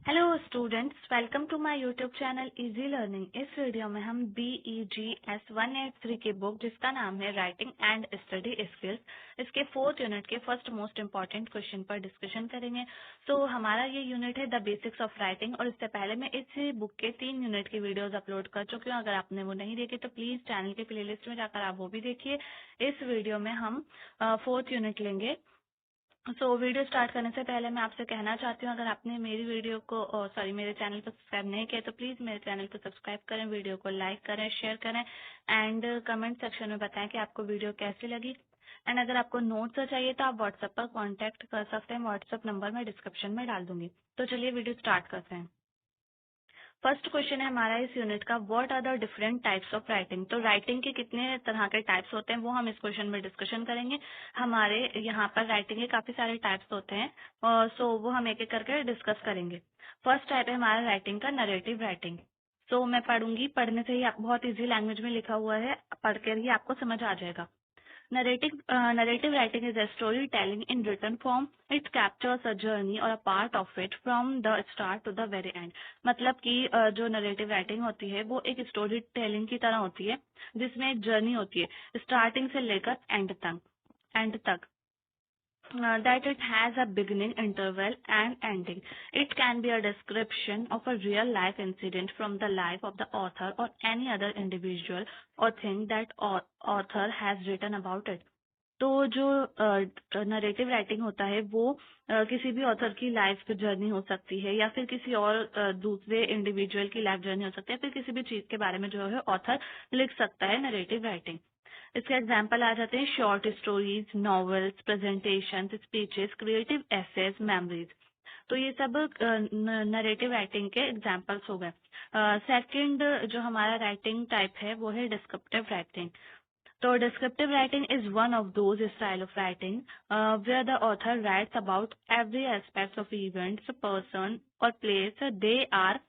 Hello students, welcome to my YouTube channel easy learning. इस video में हम BEGS 183 की बुक जिसका नाम है राइटिंग एंड स्टडी स्किल्स, इसके फोर्थ यूनिट के फर्स्ट मोस्ट इम्पॉर्टेंट क्वेश्चन पर डिस्कशन करेंगे। हमारा ये यूनिट है द बेसिक्स ऑफ राइटिंग, और इससे पहले मैं इस बुक के 3 यूनिट की वीडियोज अपलोड कर चुकी हूँ। अगर आपने वो नहीं देखी तो प्लीज चैनल के प्लेलिस्ट में जाकर आप वो भी देखिए। इस वीडियो में हम फोर्थ यूनिट लेंगे। वीडियो स्टार्ट करने से पहले मैं आपसे कहना चाहती हूँ, अगर आपने मेरी वीडियो को मेरे चैनल को सब्सक्राइब नहीं किया तो प्लीज मेरे चैनल को सब्सक्राइब करें, वीडियो को लाइक करें, शेयर करें एंड कमेंट सेक्शन में बताएं कि आपको वीडियो कैसी लगी। एंड अगर आपको नोट्स चाहिए तो आप व्हाट्सएप पर कांटेक्ट कर सकते हैं, व्हाट्सएप नंबर मैं डिस्क्रिप्शन में डाल दूंगी। तो चलिए वीडियो स्टार्ट करते हैं। फर्स्ट क्वेश्चन है हमारा इस यूनिट का, what are the different types of writing. तो राइटिंग के कितने तरह के टाइप्स होते हैं वो हम इस क्वेश्चन में डिस्कशन करेंगे। हमारे यहाँ पर राइटिंग के काफी सारे टाइप्स होते हैं, वो हम एक एक करके डिस्कस करेंगे। फर्स्ट टाइप है हमारा राइटिंग का नरेटिव राइटिंग। मैं पढ़ूंगी, पढ़ने से ही आप बहुत इजी लैंग्वेज में लिखा हुआ है, पढ़कर ही आपको समझ आ जाएगा। Narrative writing is a storytelling in written form. It captures a journey or a part of it from the start to the very end. मतलब कि जो नरेटिव राइटिंग होती है वो एक स्टोरी टेलिंग की तरह होती है, जिसमें एक जर्नी होती है स्टार्टिंग से लेकर एंड तक that it has a beginning, interval, and ending. It can be a description of a real life incident from the life of the author or any other individual or thing that author has written about it. तो जो narrative writing होता है वो किसी भी author की life journey हो सकती है, या फिर किसी और दूसरे इंडिविजुअल की लाइफ जर्नी हो सकती है, फिर किसी भी चीज के बारे में जो है ऑथर लिख सकता है नरेटिव राइटिंग। इसके एग्जाम्पल आ जाते हैं short stories, novels, presentation, speeches, creative essays, memories. तो ये सब नरेटिव राइटिंग के एग्जाम्पल्स हो गए। सेकंड जो हमारा राइटिंग टाइप है वो है डिस्क्रिप्टिव राइटिंग। तो descriptive writing is one of those style of writing where the author writes about every aspect of events, person और place they are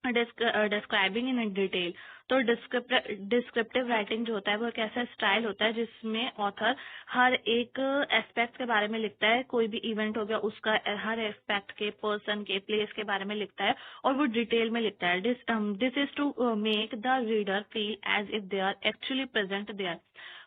describing in detail. तो डिस्क्रिप्टिव राइटिंग जो होता है वो एक ऐसा स्टाइल होता है जिसमें ऑथर हर एक एस्पेक्ट के बारे में लिखता है। कोई भी इवेंट हो गया उसका हर एस्पेक्ट के, पर्सन के, प्लेस के बारे में लिखता है और वो डिटेल में लिखता है। This is to make the reader feel as if they are actually present there.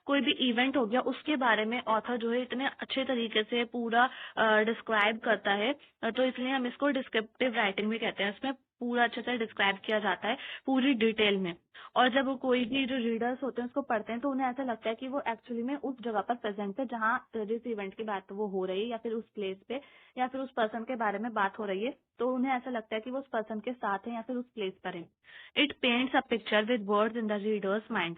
कोई भी इवेंट हो गया उसके बारे में ऑथर जो है इतने अच्छे तरीके से पूरा डिस्क्राइब करता है, तो इसलिए हम इसको डिस्क्रिप्टिव राइटिंग भी कहते हैं। इसमें पूरा अच्छे से डिस्क्राइब किया जाता है पूरी डिटेल में, और जब वो कोई भी जो रीडर्स होते हैं उसको पढ़ते हैं तो उन्हें ऐसा लगता है कि वो एक्चुअली में उस जगह पर प्रेजेंट है जहाँ जिस इवेंट की बात वो हो रही है, या फिर उस प्लेस पे, या फिर उस पर्सन के बारे में बात हो रही है, तो उन्हें ऐसा लगता है कि वो उस पर्सन के साथ है या फिर उस प्लेस पर है। It paints a picture with words in the readers mind.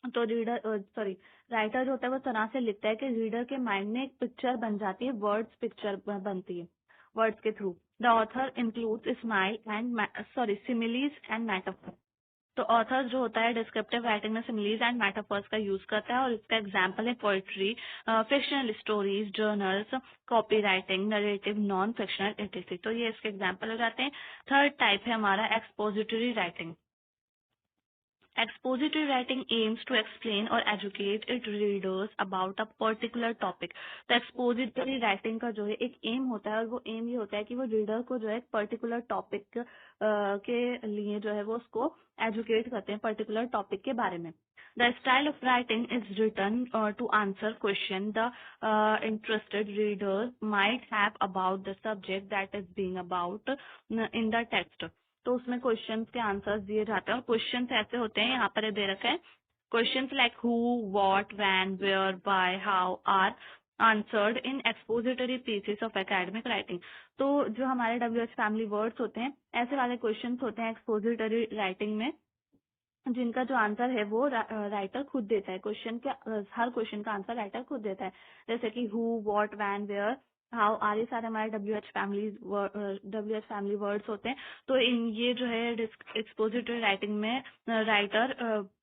तो राइटर जो होता है वो तरह से लिखता है कि रीडर के माइंड में एक पिक्चर बन जाती है, वर्ड्स पिक्चर बनती है वर्ड्स के थ्रू। The author includes smile and similes and metaphor. तो ऑथर जो होता है डिस्क्रिप्टिव राइटिंग में सिमिलीज एंड मेटाफर्स का यूज करता है, और इसका एग्जाम्पल है poetry, fictional stories, journals, copy writing, narrative, non fictional E T C. तो ये इसके एग्जाम्पल हो जाते हैं। थर्ड टाइप है हमारा expository writing. Expository writing aims to explain or educate its readers about a particular topic। तो expository writing का जो है एक एम होता है, और वो एम ये होता है कि वो रीडर को जो है एक पर्टिकुलर टॉपिक के लिए जो है वो उसको एजुकेट करते हैं पर्टिकुलर टॉपिक के बारे में। The style of writing is written to answer question the interested reader might have about the subject that is being about in the text। तो उसमें क्वेश्चंस के आंसर्स दिए जाते हैं, और क्वेश्चंस ऐसे होते हैं, यहाँ पर ये दे रखा है questions like who, what, when, where, why, how are answered in expository pieces of academic writing. तो जो हमारे WH फैमिली वर्ड्स होते हैं ऐसे वाले क्वेश्चंस होते हैं एक्सपोजिटरी राइटिंग में, जिनका जो आंसर है वो राइटर खुद देता है। हर क्वेश्चन का आंसर राइटर खुद देता है, जैसे कि who, what, when, where, how are, ये सारे हमारे WH फैमिली वर्ड्स होते हैं। तो इन ये जो है एक्सपोजिटरी राइटिंग में राइटर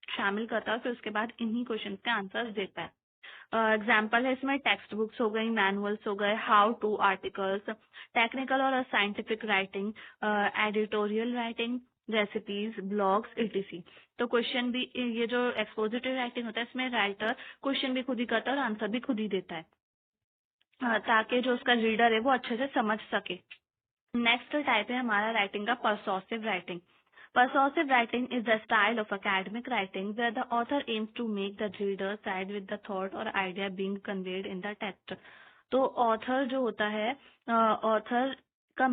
शामिल करता है, फिर उसके बाद इन्हीं क्वेश्चन के आंसर्स देता है। एग्जाम्पल है इसमें टेक्स्ट बुक्स हो गई, मैनुअल्स हो गए, हाउ टू आर्टिकल्स, टेक्निकल और scientific writing, editorial writing, recipes, blogs, etc। तो क्वेश्चन भी, ये जो एक्सपोजिटरी राइटिंग होता है इसमें राइटर क्वेश्चन भी खुद ही करता है और आंसर भी खुद ही देता है, ताकि जो उसका रीडर है वो अच्छे से समझ सके। नेक्स्ट टाइप है हमारा राइटिंग का परसोसिव writing. Persuasive writing is the style of academic writing where the author aims to make the reader side with the thought or idea being conveyed in the text. तो author जो होता है, author का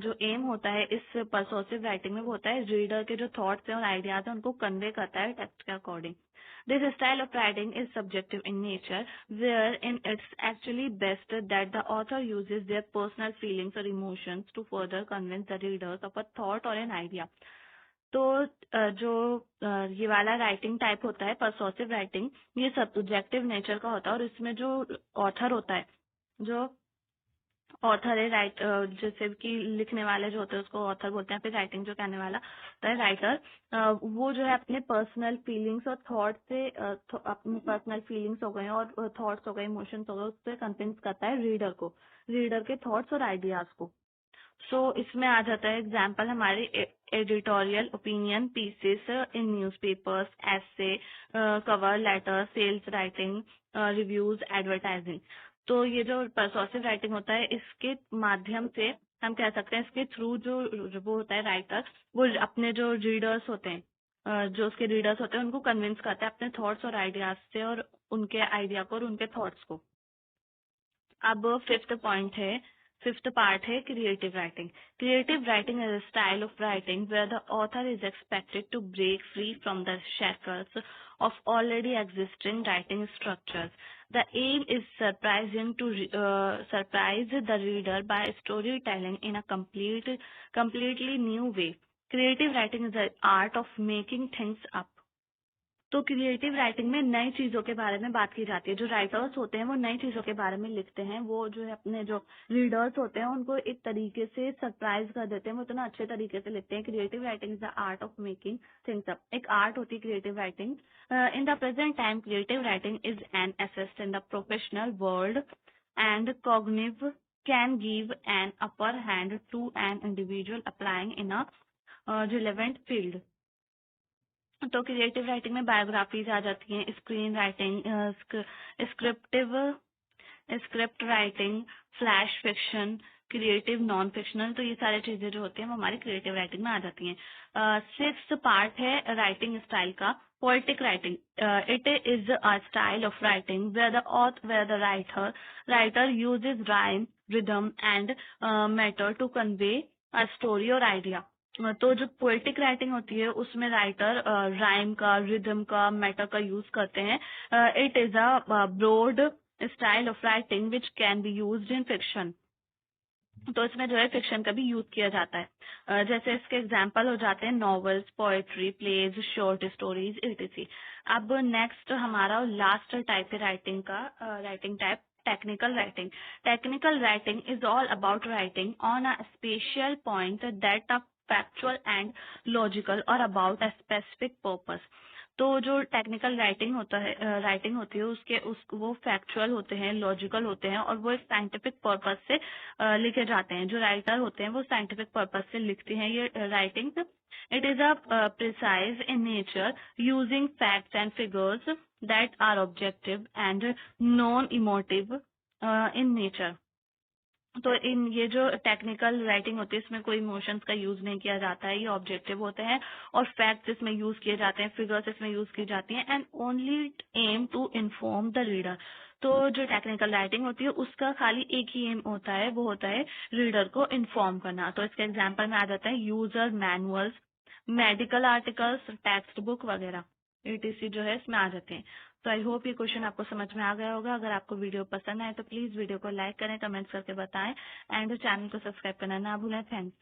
जो M होता है इस परसोसिव writing में वो होता है रीडर के जो थॉट्स हैं और आइडियाज हैं उनको कन्वे करता है टेक्स्ट के according. This style of writing is subjective in nature, wherein it's actually best that the author uses their personal feelings or emotions to further convince the readers of a thought or an idea. तो जो ये वाला writing type होता है परसोसिव writing, ये subjective nature का होता है और इसमें जो ऑथर होता है, जो ऑथर है जैसे कि लिखने वाले जो होते हैं उसको ऑथर बोलते हैं, फिर राइटिंग जो कहने वाला होता है राइटर, वो जो है अपने पर्सनल फीलिंग्स और थॉट से अपनी पर्सनल फीलिंग्स हो गए और थॉट्स हो गए, इमोशंस हो गए, उससे कन्विंस करता है रीडर को, रीडर के थॉट्स और आइडियाज को. इसमें आ जाता है एग्जाम्पल हमारे editorial opinion pieces in newspapers, essay, cover letter, sales writing, reviews, advertising. तो ये जो परसोसिव राइटिंग होता है इसके माध्यम से हम कह सकते हैं, इसके थ्रू जो वो होता है राइटर, वो अपने जो रीडर्स होते हैं, जो उसके रीडर्स होते हैं उनको कन्विंस करता है अपने थॉट्स और आइडियाज से और उनके आइडिया को और उनके थॉट्स को. अब फिफ्थ पार्ट है creative writing. Creative writing is a style of writing where the author is expected to break free from the shackles of already existing writing structures. The aim is surprise the reader by storytelling in a completely new way. Creative writing is the art of making things up. तो creative writing में नई चीजों के बारे में बात की जाती है. जो राइटर्स होते हैं वो नई चीजों के बारे में लिखते हैं. वो जो है अपने जो रीडर्स होते हैं उनको एक तरीके से सरप्राइज कर देते हैं. वो इतना अच्छे तरीके से लिखते हैं. Creative writing is the art of making things up. एक आर्ट होती है creative writing. In the present time creative writing is an asset in the professional world and cognitive can give an upper hand to an individual applying in a relevant field. तो creative writing में biographies आ जाती हैं, screen writing, script writing, flash fiction, creative non fictional. तो ये सारी चीजें जो होती हैं वो हमारी क्रिएटिव राइटिंग में आ जाती हैं. सिक्स्थ पार्ट है राइटिंग स्टाइल का, poetic writing. It is a style of writing where the writer uses rhyme, rhythm and matter to convey a story or idea. तो जो पोएटिक राइटिंग होती है उसमें राइटर राइम का, रिदम का, matter का यूज करते हैं. It is a broad style of writing which can be used in fiction. तो इसमें जो है फिक्शन का भी यूज किया जाता है. जैसे इसके एग्जाम्पल हो जाते हैं novels, poetry, plays, short stories, etc. अब नेक्स्ट हमारा लास्ट टाइप है राइटिंग का, writing type technical writing. Technical writing is all about writing on a special point that a factual and logical और अबाउट अ स्पेसिफिक पर्पस. तो जो technical writing होती है वो फैक्चुअल होते हैं, लॉजिकल होते हैं और वो एक साइंटिफिक पर्पस से लिखे जाते हैं. जो राइटर होते हैं वो साइंटिफिक पर्पस से लिखते हैं ये writings. It is a precise in nature using facts and figures that are objective and non emotive in nature. तो इन ये जो टेक्निकल राइटिंग होती है इसमें कोई इमोशंस का यूज नहीं किया जाता है. ये ऑब्जेक्टिव होते हैं और फैक्ट्स इसमें यूज किए जाते हैं, फिगर्स इसमें यूज की जाती हैं and only aim to inform the reader. तो जो टेक्निकल राइटिंग होती है उसका खाली एक ही एम होता है, वो होता है रीडर को इन्फॉर्म करना. तो इसके एग्जाम्पल में आ जाता है user manuals, medical articles, text book वगैरह etc. जो है इसमें आ जाते हैं. तो आई होप ये क्वेश्चन आपको समझ में आ गया होगा. अगर आपको वीडियो पसंद आए तो प्लीज वीडियो को लाइक करें, कमेंट्स करके बताएं एंड चैनल को सब्सक्राइब करना ना भूलें. थैंक्स.